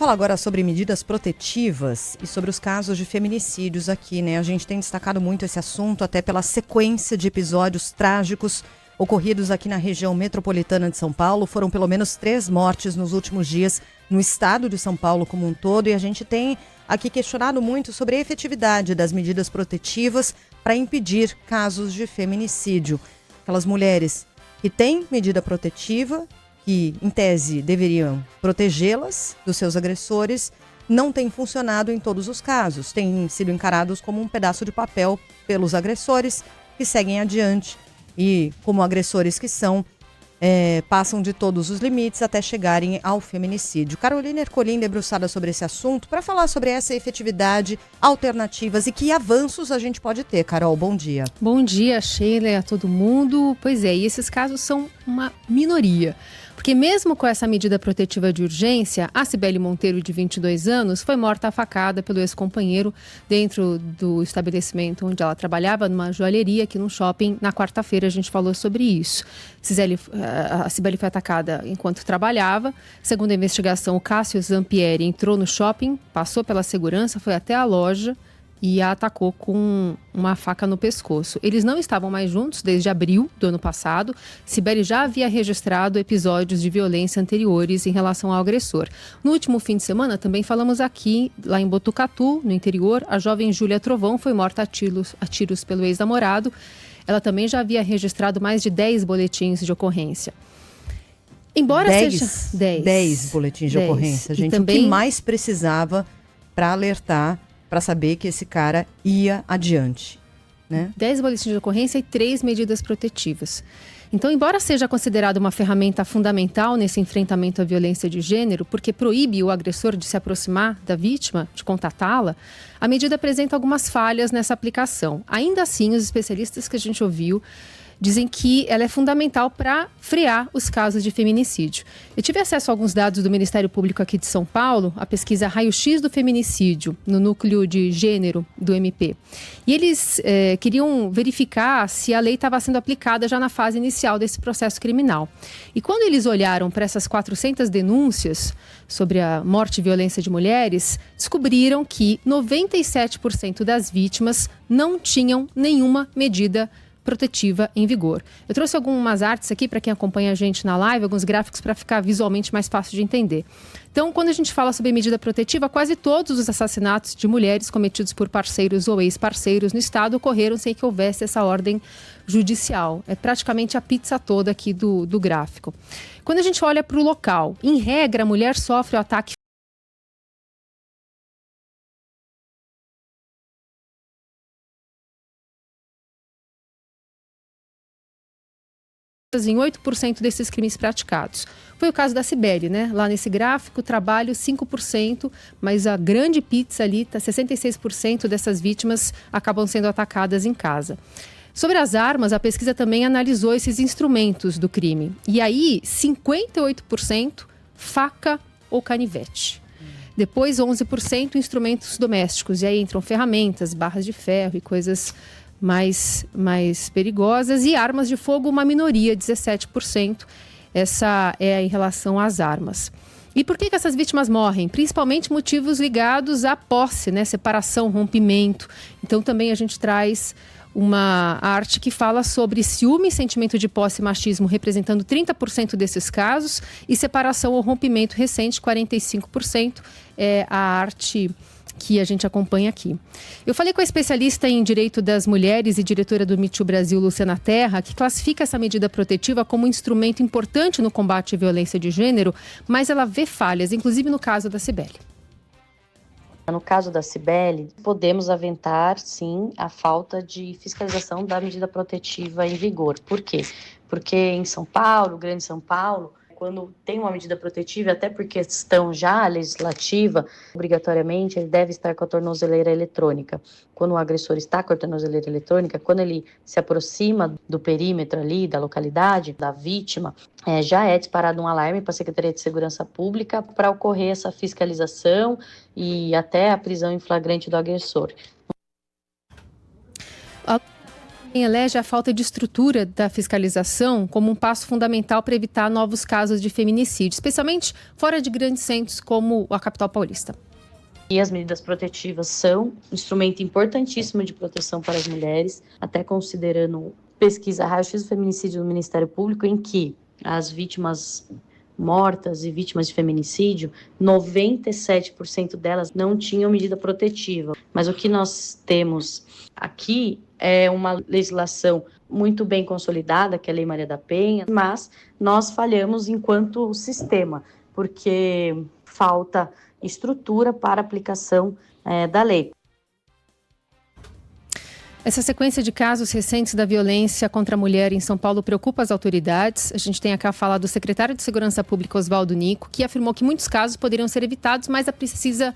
falar agora sobre medidas protetivas e sobre os casos de feminicídios aqui, né? A gente tem destacado muito esse assunto, até pela sequência de episódios trágicos ocorridos aqui na região metropolitana de São Paulo. Foram pelo menos 3 mortes nos últimos dias no estado de São Paulo como um todo, e a gente tem aqui questionado muito sobre a efetividade das medidas protetivas para impedir casos de feminicídio. Aquelas mulheres que têm medida protetiva, que, em tese, deveriam protegê-las dos seus agressores, não têm funcionado em todos os casos. Têm sido encarados como um pedaço de papel pelos agressores, que seguem adiante e, como agressores que são, passam de todos os limites até chegarem ao feminicídio. Carolina Ercolim, debruçada sobre esse assunto, para falar sobre essa efetividade, alternativas e que avanços a gente pode ter. Carol, bom dia. Bom dia, Sheila, e a todo mundo. Pois é, e esses casos são uma minoria. Porque mesmo com essa medida protetiva de urgência, a Cibele Monteiro, de 22 anos, foi morta a facada pelo ex-companheiro dentro do estabelecimento onde ela trabalhava, numa joalheria aqui no shopping. Na quarta-feira a gente falou sobre isso. A Cibele foi atacada enquanto trabalhava. Segundo a investigação, o Cássio Zampieri entrou no shopping, passou pela segurança, foi até a loja e a atacou com uma faca no pescoço. Eles não estavam mais juntos desde abril do ano passado. Cibele já havia registrado episódios de violência anteriores em relação ao agressor. No último fim de semana, também falamos aqui, lá em Botucatu, no interior, a jovem Júlia Trovão foi morta a tiros pelo ex-namorado. Ela também já havia registrado mais de 10 boletins de ocorrência. Embora 10 boletins de ocorrência, gente. Também, o que mais precisava para alertar, para saber que esse cara ia adiante, né? 10 boletins de ocorrência e 3 medidas protetivas. Então, embora seja considerada uma ferramenta fundamental nesse enfrentamento à violência de gênero, porque proíbe o agressor de se aproximar da vítima, de contatá-la, a medida apresenta algumas falhas nessa aplicação. Ainda assim, os especialistas que a gente ouviu dizem que ela é fundamental para frear os casos de feminicídio. Eu tive acesso a alguns dados do Ministério Público aqui de São Paulo, a pesquisa Raio-X do Feminicídio, no núcleo de gênero do MP. E eles queriam verificar se a lei estava sendo aplicada já na fase inicial desse processo criminal. E quando eles olharam para essas 400 denúncias sobre a morte e violência de mulheres, descobriram que 97% das vítimas não tinham nenhuma medida protetiva em vigor. Eu trouxe algumas artes aqui para quem acompanha a gente na live, alguns gráficos para ficar visualmente mais fácil de entender. Então, quando a gente fala sobre medida protetiva, quase todos os assassinatos de mulheres cometidos por parceiros ou ex-parceiros no estado ocorreram sem que houvesse essa ordem judicial. É praticamente a pizza toda aqui do gráfico. Quando a gente olha para o local, em regra, a mulher sofre o ataque em 8% desses crimes praticados. Foi o caso da Cibele, né? Lá nesse gráfico, trabalho 5%, mas a grande pizza ali, 66% dessas vítimas acabam sendo atacadas em casa. Sobre as armas, a pesquisa também analisou esses instrumentos do crime. E aí, 58% faca ou canivete. Depois, 11% instrumentos domésticos. E aí entram ferramentas, barras de ferro e coisas mais perigosas, e armas de fogo, uma minoria, 17%. Essa é em relação às armas. E por que essas vítimas morrem? Principalmente motivos ligados à posse, né? Separação, rompimento. Então também a gente traz uma arte que fala sobre ciúme, sentimento de posse e machismo, representando 30% desses casos, e separação ou rompimento recente, 45%, é a arte que a gente acompanha aqui. Eu falei com a especialista em direito das mulheres e diretora do Me Too Brasil, Luciana Terra, que classifica essa medida protetiva como um instrumento importante no combate à violência de gênero, mas ela vê falhas, inclusive no caso da Cibele. No caso da Cibele, podemos aventar, sim, a falta de fiscalização da medida protetiva em vigor. Por quê? Porque em São Paulo, Grande São Paulo, quando tem uma medida protetiva, até por questão já legislativa, obrigatoriamente ele deve estar com a tornozeleira eletrônica. Quando o agressor está com a tornozeleira eletrônica, quando ele se aproxima do perímetro ali, da localidade, da vítima, já é disparado um alarme para a Secretaria de Segurança Pública para ocorrer essa fiscalização e até a prisão em flagrante do agressor. Elege a falta de estrutura da fiscalização como um passo fundamental para evitar novos casos de feminicídio, especialmente fora de grandes centros como a capital paulista. E as medidas protetivas são um instrumento importantíssimo de proteção para as mulheres, até considerando pesquisa raio-x do feminicídio do Ministério Público, em que as vítimas mortas e vítimas de feminicídio, 97% delas não tinham medida protetiva. Mas o que nós temos aqui é uma legislação muito bem consolidada, que é a Lei Maria da Penha, mas nós falhamos enquanto sistema, porque falta estrutura para aplicação da lei. Essa sequência de casos recentes da violência contra a mulher em São Paulo preocupa as autoridades. A gente tem aqui a fala do secretário de Segurança Pública, Oswaldo Nico, que afirmou que muitos casos poderiam ser evitados, mas precisa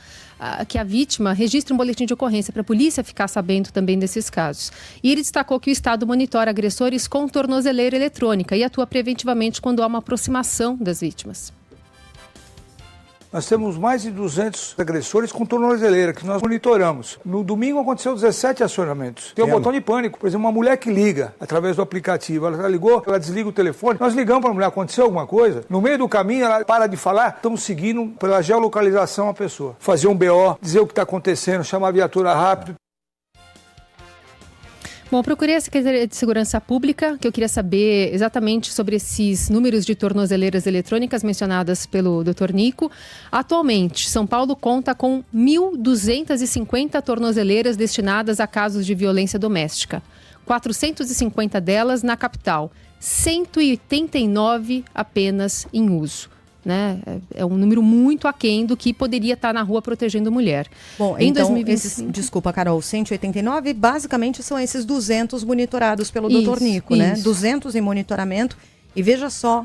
que a vítima registre um boletim de ocorrência para a polícia ficar sabendo também desses casos. E ele destacou que o Estado monitora agressores com tornozeleira eletrônica e atua preventivamente quando há uma aproximação das vítimas. Nós temos mais de 200 agressores com tornozeleira que nós monitoramos. No domingo aconteceu 17 acionamentos. Tem um botão de pânico. Por exemplo, uma mulher que liga através do aplicativo. Ela ligou, ela desliga o telefone. Nós ligamos para a mulher, aconteceu alguma coisa? No meio do caminho ela para de falar. Estamos seguindo pela geolocalização a pessoa. Fazer um BO, dizer o que está acontecendo, chamar a viatura rápido. Bom, eu procurei a Secretaria de Segurança Pública, que eu queria saber exatamente sobre esses números de tornozeleiras eletrônicas mencionadas pelo Dr. Nico. Atualmente, São Paulo conta com 1.250 tornozeleiras destinadas a casos de violência doméstica. 450 delas na capital, 189 apenas em uso. Né? É um número muito aquém do que poderia estar na rua protegendo mulher. Bom, em então, 2025... desculpa, Carol, 189 basicamente são esses 200 monitorados pelo Dr. Nico, né? 200 em monitoramento. E veja só,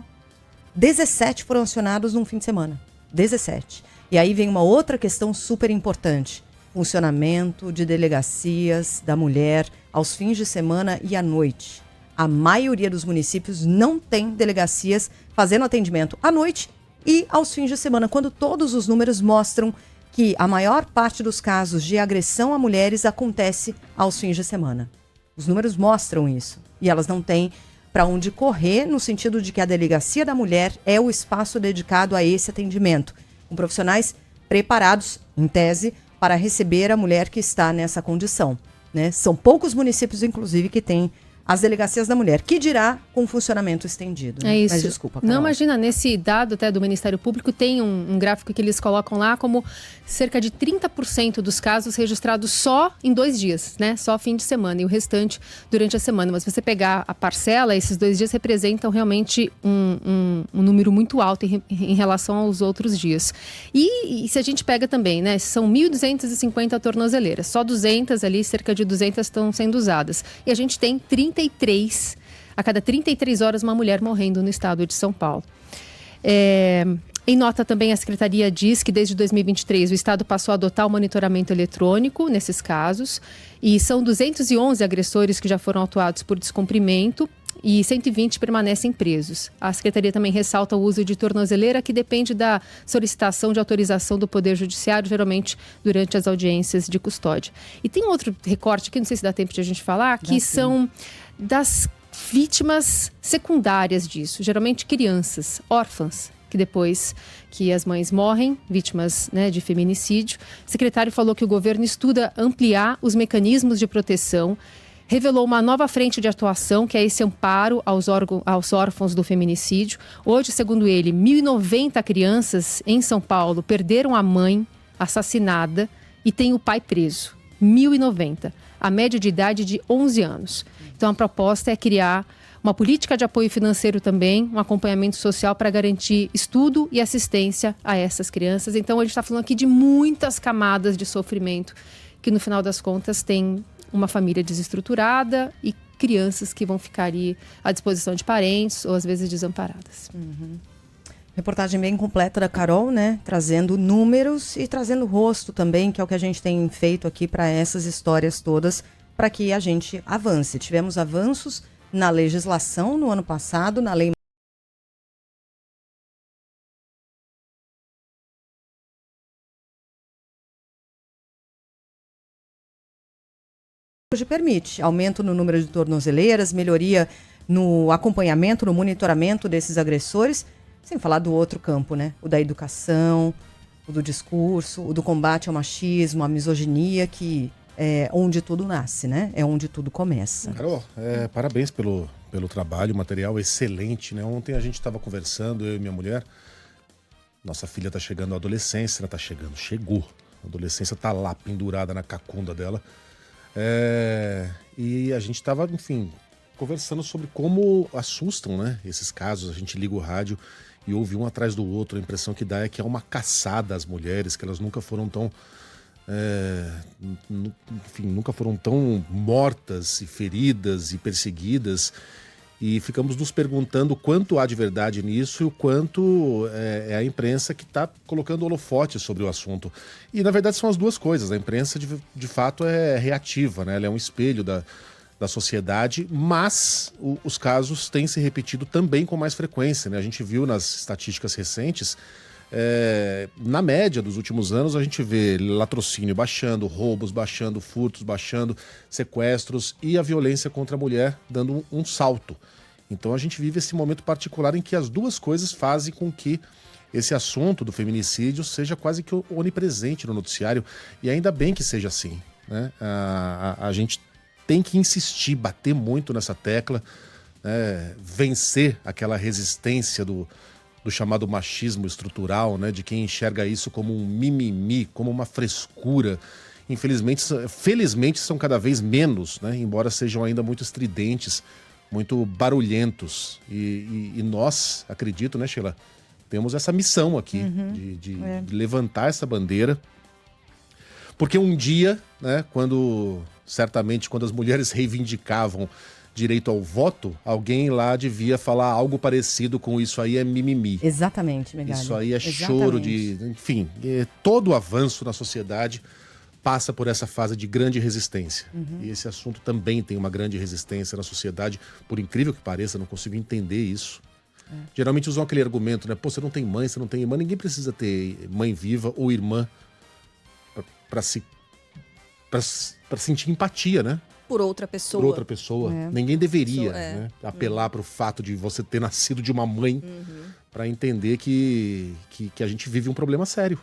17 foram acionados num fim de semana. 17. E aí vem uma outra questão super importante. Funcionamento de delegacias da mulher aos fins de semana e à noite. A maioria dos municípios não tem delegacias fazendo atendimento à noite e aos fins de semana, quando todos os números mostram que a maior parte dos casos de agressão a mulheres acontece aos fins de semana. Os números mostram isso. E elas não têm para onde correr, no sentido de que a delegacia da mulher é o espaço dedicado a esse atendimento, com profissionais preparados, em tese, para receber a mulher que está nessa condição, né? São poucos municípios, inclusive, que têm as delegacias da mulher, que dirá com funcionamento estendido. Né? É isso. Mas desculpa, Carol. Não, imagina, nesse dado até do Ministério Público tem um gráfico que eles colocam lá como cerca de 30% dos casos registrados só em 2 dias, né? Só fim de semana e o restante durante a semana. Mas se você pegar a parcela, esses 2 dias representam realmente um número muito alto em relação aos outros dias. E se a gente pega também, né? São 1.250 tornozeleiras, só 200 ali, cerca de 200 estão sendo usadas. E a gente tem a cada 33 horas, uma mulher morrendo no estado de São Paulo. Em nota também, a Secretaria diz que desde 2023 o estado passou a adotar o monitoramento eletrônico nesses casos e são 211 agressores que já foram autuados por descumprimento e 120 permanecem presos. A Secretaria também ressalta o uso de tornozeleira, que depende da solicitação de autorização do Poder Judiciário, geralmente durante as audiências de custódia. E tem outro recorte que não sei se dá tempo de a gente falar, que são das vítimas secundárias disso, geralmente crianças, órfãs, que depois que as mães morrem, vítimas, né, de feminicídio. O secretário falou que o governo estuda ampliar os mecanismos de proteção, revelou uma nova frente de atuação, que é esse amparo aos órfãos do feminicídio. Hoje, segundo ele, 1.090 crianças em São Paulo perderam a mãe assassinada e tem o pai preso. 1.090. A média de idade de 11 anos. Então, a proposta é criar uma política de apoio financeiro também, um acompanhamento social para garantir estudo e assistência a essas crianças. Então, a gente está falando aqui de muitas camadas de sofrimento que, no final das contas, tem uma família desestruturada e crianças que vão ficar ali à disposição de parentes ou às vezes desamparadas. Uhum. Reportagem bem completa da Carol, né? Trazendo números e trazendo rosto também, que é o que a gente tem feito aqui para essas histórias todas, para que a gente avance. Tivemos avanços na legislação no ano passado, na Lei hoje permite. Aumento no número de tornozeleiras, melhoria no acompanhamento, no monitoramento desses agressores, sem falar do outro campo, né? O da educação, o do discurso, o do combate ao machismo, à misoginia, que é onde tudo nasce, né? É onde tudo começa. Carol, parabéns pelo trabalho, material excelente, né? Ontem a gente estava conversando, eu e minha mulher. Nossa filha está chegando à adolescência, chegou. A adolescência está lá, pendurada na cacunda dela. E a gente estava, enfim, conversando sobre como assustam, né, esses casos. A gente liga o rádio e ouve um atrás do outro. A impressão que dá é que é uma caçada às mulheres, que elas nunca foram tão... nunca foram tão mortas e feridas e perseguidas. E ficamos nos perguntando o quanto há de verdade nisso e o quanto é a imprensa que está colocando holofote sobre o assunto. E, na verdade, são as duas coisas. A imprensa, de fato, é reativa, né? Ela é um espelho da sociedade, mas os casos têm se repetido também com mais frequência, né? A gente viu nas estatísticas recentes, na média dos últimos anos, a gente vê latrocínio baixando, roubos baixando, furtos baixando, sequestros e a violência contra a mulher dando um salto. Então a gente vive esse momento particular em que as duas coisas fazem com que esse assunto do feminicídio seja quase que onipresente no noticiário, e ainda bem que seja assim, né? A gente tem que insistir, bater muito nessa tecla, vencer aquela resistência do chamado machismo estrutural, né, de quem enxerga isso como um mimimi, como uma frescura. Felizmente são cada vez menos, né, embora sejam ainda muito estridentes, muito barulhentos. E nós, acredito, né, Sheila, temos essa missão aqui de levantar essa bandeira. Porque um dia, né, certamente quando as mulheres reivindicavam direito ao voto, alguém lá devia falar algo parecido com isso aí é mimimi. Exatamente, Megali. Isso aí é choro de... Enfim, todo avanço na sociedade passa por essa fase de grande resistência. E esse assunto também tem uma grande resistência na sociedade, por incrível que pareça, não consigo entender isso. Geralmente usam aquele argumento, né? Pô, você não tem mãe, você não tem irmã, ninguém precisa ter mãe viva ou irmã para sentir empatia, né? Por outra pessoa. Por outra pessoa. Ninguém deveria né, apelar para o fato de você ter nascido de uma mãe para entender que a gente vive um problema sério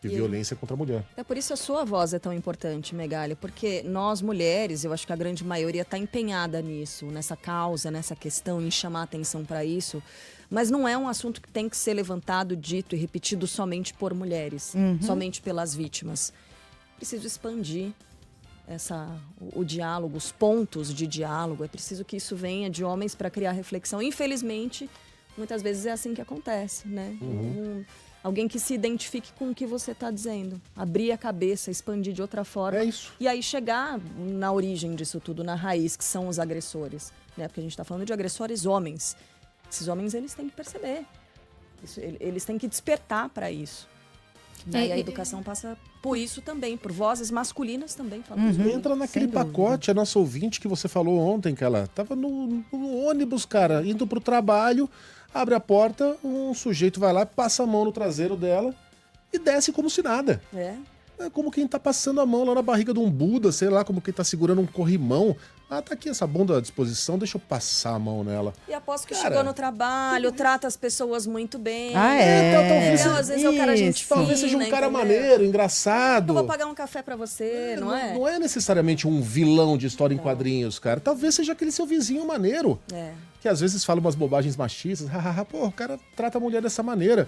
de violência contra a mulher. É por isso a sua voz é tão importante, Megali, porque nós mulheres, eu acho que a grande maioria está empenhada nisso, nessa causa, nessa questão, em chamar atenção para isso, mas não é um assunto que tem que ser levantado, dito e repetido somente por mulheres, somente pelas vítimas. Preciso expandir o diálogo, os pontos de diálogo. É preciso que isso venha de homens para criar reflexão. Infelizmente, muitas vezes é assim que acontece, né? Alguém que se identifique com o que você está dizendo. Abrir a cabeça, expandir de outra forma. É isso. E aí chegar na origem disso tudo, na raiz, que são os agressores. Né? Porque a gente está falando de agressores homens. Esses homens, eles têm que perceber. Eles têm que despertar para isso. E a educação passa por isso também, por vozes masculinas também. Entra naquele pacote, a nossa ouvinte que você falou ontem, que ela estava no ônibus, cara, indo pro trabalho, abre a porta, um sujeito vai lá, passa a mão no traseiro dela e desce como se nada. É como quem tá passando a mão lá na barriga de um Buda, sei lá, como quem tá segurando um corrimão. Ah, tá aqui essa bunda à disposição, deixa eu passar a mão nela. E aposto que chegou no trabalho, trata as pessoas muito bem. Talvez, às vezes é o cara gente fina, talvez seja um cara maneiro, engraçado. Eu vou pagar um café pra você, não é? Não é necessariamente um vilão de história em quadrinhos, cara. Talvez seja aquele seu vizinho maneiro. Que às vezes fala umas bobagens machistas. Pô, o cara trata a mulher dessa maneira.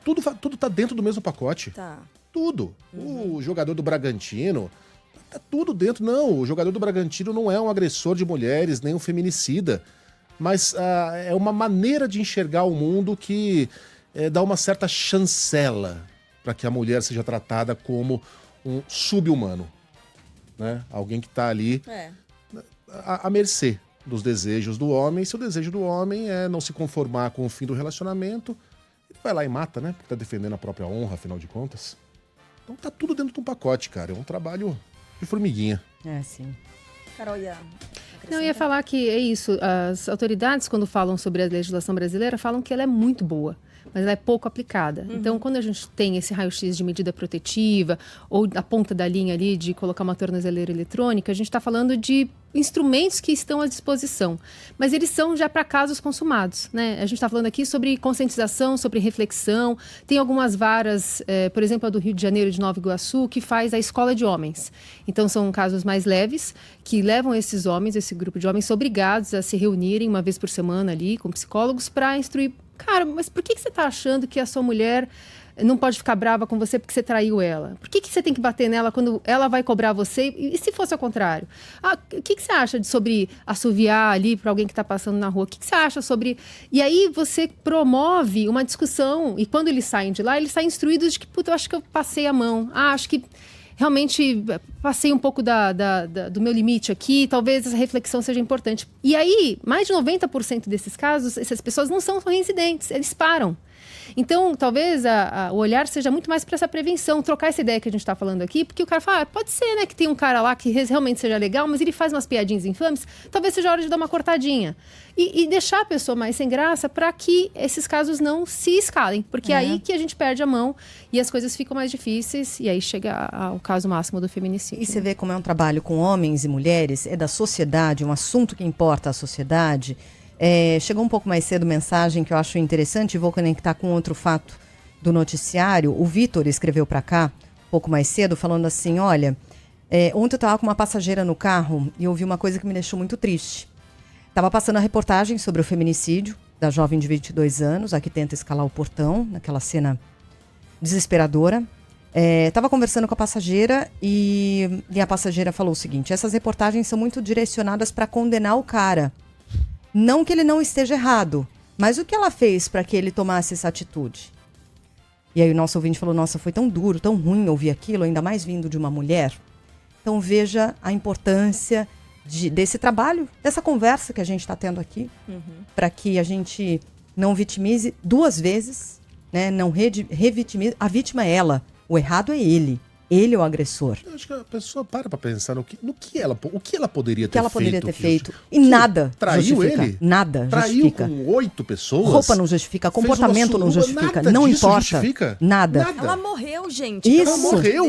Tudo tá dentro do mesmo pacote. Tá. Tudo. O jogador do Bragantino, tá tudo dentro. Não, o jogador do Bragantino não é um agressor de mulheres, nem um feminicida. Mas é uma maneira de enxergar o mundo que dá uma certa chancela para que a mulher seja tratada como um sub-humano. Né? Alguém que está ali à mercê dos desejos do homem. Se o desejo do homem é não se conformar com o fim do relacionamento, ele vai lá e mata, né? Porque tá defendendo a própria honra, afinal de contas. Então tá tudo dentro de um pacote, cara. É um trabalho de formiguinha. Sim. Carol, Não, eu ia falar que é isso. As autoridades, quando falam sobre a legislação brasileira, falam que ela é muito boa. mas ela é pouco aplicada. Então, quando a gente tem esse raio-x de medida protetiva, ou a ponta da linha ali de colocar uma tornozeleira eletrônica, a gente está falando de instrumentos que estão à disposição, mas eles são já para casos consumados, né? A gente está falando aqui sobre conscientização, sobre reflexão. Tem algumas varas, por exemplo, a do Rio de Janeiro, de Nova Iguaçu, que faz a escola de homens. Então, são casos mais leves, que levam esses homens, esse grupo de homens, obrigados a se reunirem uma vez por semana ali com psicólogos para instruir. Cara, mas por que você está achando que a sua mulher não pode ficar brava com você porque você traiu ela? Por que você tem que bater nela quando ela vai cobrar você? E se fosse ao contrário? O que você acha sobre assoviar ali para alguém que está passando na rua? O que você acha sobre... E aí você promove uma discussão, e quando eles saem de lá, eles saem instruídos de que, puta, eu acho que eu passei a mão. Acho que realmente passei um pouco do meu limite aqui, talvez essa reflexão seja importante. E aí, mais de 90% desses casos, essas pessoas não são reincidentes, eles param. Então, talvez o olhar seja muito mais para essa prevenção, trocar essa ideia que a gente está falando aqui, porque o cara fala, pode ser, né, que tem um cara lá que realmente seja legal, mas ele faz umas piadinhas infames, talvez seja a hora de dar uma cortadinha. E deixar a pessoa mais sem graça para que esses casos não se escalem, porque é aí que a gente perde a mão e as coisas ficam mais difíceis, e aí chega ao caso máximo do feminicídio. E você vê como é um trabalho com homens e mulheres, é da sociedade, um assunto que importa à sociedade. Chegou um pouco mais cedo mensagem que eu acho interessante, e vou conectar com outro fato do noticiário. O Vitor escreveu para cá, um pouco mais cedo, falando assim, olha, ontem eu estava com uma passageira no carro e ouvi uma coisa que me deixou muito triste. Estava passando a reportagem sobre o feminicídio da jovem de 22 anos, a que tenta escalar o portão, naquela cena desesperadora. Estava conversando com a passageira e a passageira falou o seguinte, essas reportagens são muito direcionadas para condenar o cara. Não que ele não esteja errado, mas o que ela fez para que ele tomasse essa atitude? E aí o nosso ouvinte falou, nossa, foi tão duro, tão ruim ouvir aquilo, ainda mais vindo de uma mulher. Então veja a importância desse trabalho, dessa conversa que a gente está tendo aqui, para que a gente não vitimize duas vezes, né? Não revitimize. A vítima é ela, o errado é ele. Ele é o agressor. Eu acho que a pessoa para pensar o que ela poderia ter feito. O que ela poderia ter feito. E nada traiu justifica. ele? Nada justifica. Traiu com 8 pessoas? Roupa não justifica, comportamento não justifica. Não importa. Justifica? Nada. Ela morreu, gente. Isso, ela morreu.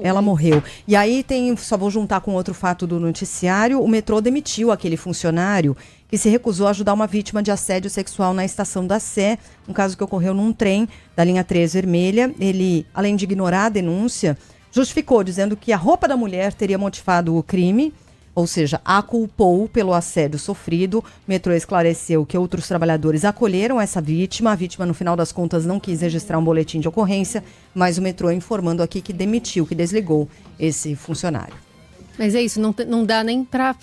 Ela gente. morreu. E aí só vou juntar com outro fato do noticiário, o metrô demitiu aquele funcionário que se recusou a ajudar uma vítima de assédio sexual na estação da Sé, um caso que ocorreu num trem da linha 3 vermelha. Ele, além de ignorar a denúncia, justificou, dizendo que a roupa da mulher teria motivado o crime, ou seja, a culpou pelo assédio sofrido. O metrô esclareceu que outros trabalhadores acolheram essa vítima. A vítima, no final das contas, não quis registrar um boletim de ocorrência, mas o metrô informando aqui que demitiu, que desligou esse funcionário. Mas é isso, não dá nem para...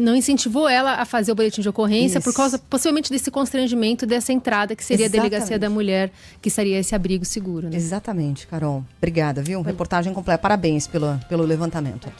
não incentivou ela a fazer o boletim de ocorrência por causa, possivelmente, desse constrangimento, dessa entrada, que seria a delegacia da mulher, que seria esse abrigo seguro, né? Exatamente, Carol. Obrigada, viu? Reportagem completa. Parabéns pelo levantamento.